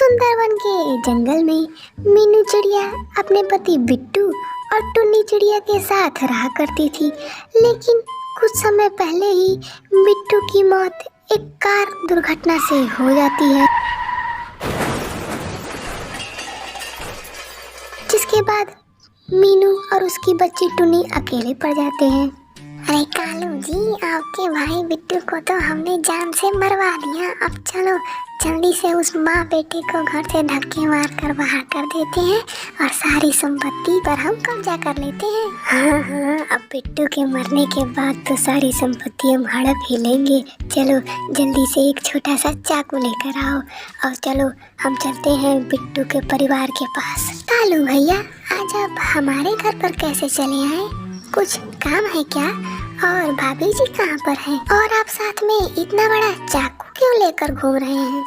सुंदरवन के जंगल में मीनू चिड़िया अपने पति बिट्टू और टुन्नी चिड़िया के साथ रहा करती थी। लेकिन कुछ समय पहले ही बिट्टू की मौत एक कार दुर्घटना से हो जाती है, जिसके बाद मीनू और उसकी बच्ची टुन्नी अकेले पड़ जाते हैं। अरे कालू जी, आपके भाई बिट्टू को तो हमने जान से मरवा दिया। अब चलो जल्दी से उस माँ बेटे को घर से धक्के मार कर बाहर कर देते हैं और सारी संपत्ति पर हम कब्जा कर लेते हैं। हाँ, अब बिट्टू के मरने के बाद तो सारी संपत्ति हम हड़प ही लेंगे। चलो जल्दी से एक छोटा सा चाकू लेकर आओ और चलो हम चलते हैं बिट्टू के परिवार के पास। कालू भैया, आज आप हमारे घर पर कैसे चले आए? कुछ काम है क्या? और भाभी जी कहाँ पर हैं? और आप साथ में इतना बड़ा चाकू क्यों लेकर घूम रहे हैं?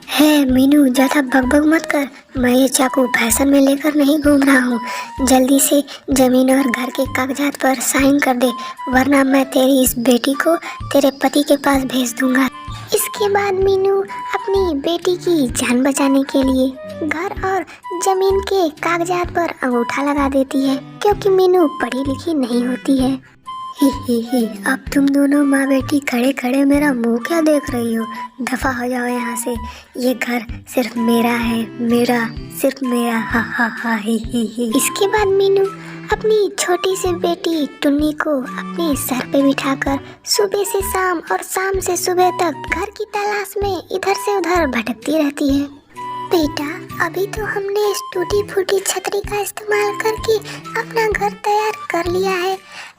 है मीनू, ज्यादा बकबक मत कर। मैं ये चाकू फैशन में लेकर नहीं घूम रहा हूँ। जल्दी से जमीन और घर के कागजात पर साइन कर दे, वरना मैं तेरी इस बेटी को तेरे पति के पास भेज दूंगा। इसके बाद मीनू अपनी बेटी की जान बचाने के लिए घर और जमीन के कागजात पर अंगूठा लगा देती है, क्योंकि मीनू पढ़ी लिखी नहीं होती है। ही, अब तुम दोनों माँ बेटी खड़े खड़े मेरा मुंह क्या देख रही हो? दफा हो जाओ यहाँ से। ये घर सिर्फ मेरा है, मेरा, सिर्फ मेरा। हा हा हा ही। इसके बाद मीनू अपनी छोटी सी बेटी टुन्नी को अपने सर पे बिठाकर सुबह से शाम और शाम से सुबह तक घर की तलाश में इधर से उधर भटकती रहती है। बेटा, अभी तो हमने इस टूटी फूटी छतरी का इस्तेमाल करके अपना घर तैयार कर लिया है,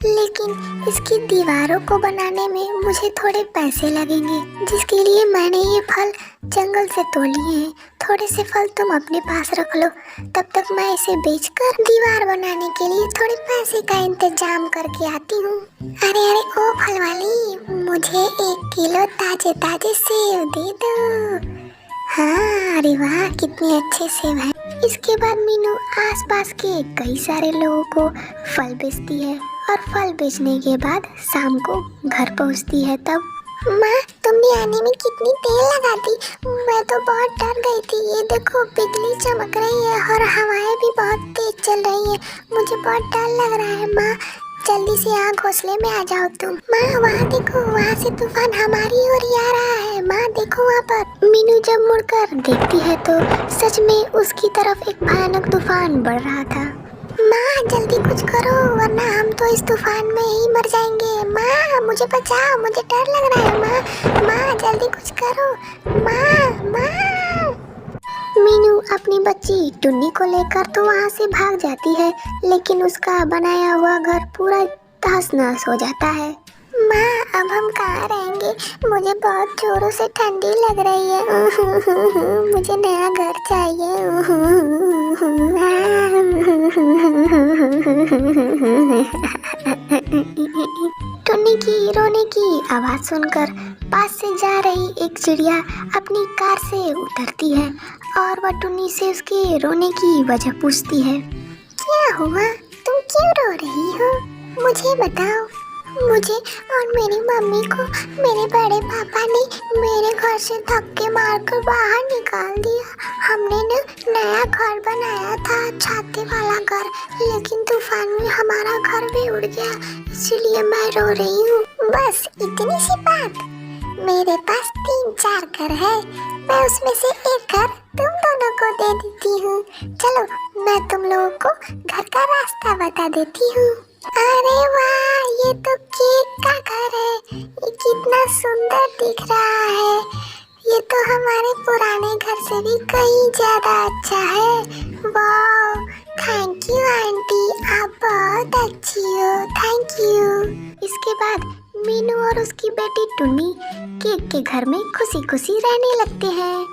लेकिन इसकी दीवारों को बनाने में मुझे थोड़े पैसे लगेंगे, जिसके लिए मैंने ये फल जंगल से तोड़ लिए हैं। थोड़े से फल तुम अपने पास रख लो, तब तक मैं इसे बेचकर दीवार बनाने के लिए थोड़े पैसे का इंतजाम करके आती हूँ। अरे ओ फल वाली, मुझे 1 किलो ताजे ताजे सेब दे दो। हाँ, अरे वाह, कितने अच्छे सेब हैं। इसके बाद मीनू आसपास के कई सारे लोगों को फल बेचती है और फल बेचने के बाद शाम को घर पहुंचती है। तब माँ, तुमने आने में कितनी देर लगा दी? मैं तो बहुत डर गई थी। ये देखो, बिजली चमक रही है और हवाएं भी बहुत तेज चल रही है। मुझे बहुत डर लग रहा है। माँ, जल्दी से यहाँ घोंसले में आ जाओ तुम। माँ, वहाँ देखो, वहाँ से तूफान हमारी ओर ही आ रहा है। माँ देखो वहाँ पर। मीनू जब मुड़कर देखती है तो सच में उसकी तरफ एक भयानक तूफान बढ़ रहा था। माँ, जल्दी कुछ करो, वरना हम तो इस तूफान में ही मर जाएंगे। माँ, मुझे बचाओ, मुझे डर लग रहा है। माँ, जल्दी कुछ करो। माँ। मीनू अपनी बच्ची टुन्नी को लेकर तो वहाँ से भाग जाती है, लेकिन उसका बनाया हुआ घर पूरा तहस नहस हो जाता है। माँ, अब हम कहाँ रहेंगे? मुझे बहुत जोरों से ठंडी लग रही है। मुझे नया घर चाहिए। टुन्नी की रोने की आवाज सुनकर पास से जा रही एक चिड़िया अपनी कार से उतरती है और वह टुन्नी से उसके रोने की वजह पूछती है। क्या हुआ? तुम क्यों रो रही हो? मुझे बताओ। मुझे और मेरी मम्मी को मेरे बड़े पापा ने मेरे घर से धक्के मारकर बाहर निकाल दिया। हमने नया घर बनाया था, छाते वाला घर, लेकिन तूफान में हमारा घर भी उड़ गया, इसलिए मैं रो रही हूँ। बस इतनी सी बात? मेरे पास 3-4 घर है, मैं उसमें से एक घर तुम दोनों को दे देती हूँ। चलो, मैं तुम लोगों को घर का रास्ता बता देती हूँ। अरे वाह, ये तो केक का घर है। ये कितना सुंदर दिख रहा है। ये तो हमारे पुराने घर से भी कहीं ज्यादा अच्छा है। वाह, थैंक यू आंटी, आप बहुत अच्छी हो। Thank you. इसके बाद मीनू और उसकी बेटी टुन्नी केक के घर में खुशी खुशी रहने लगते हैं।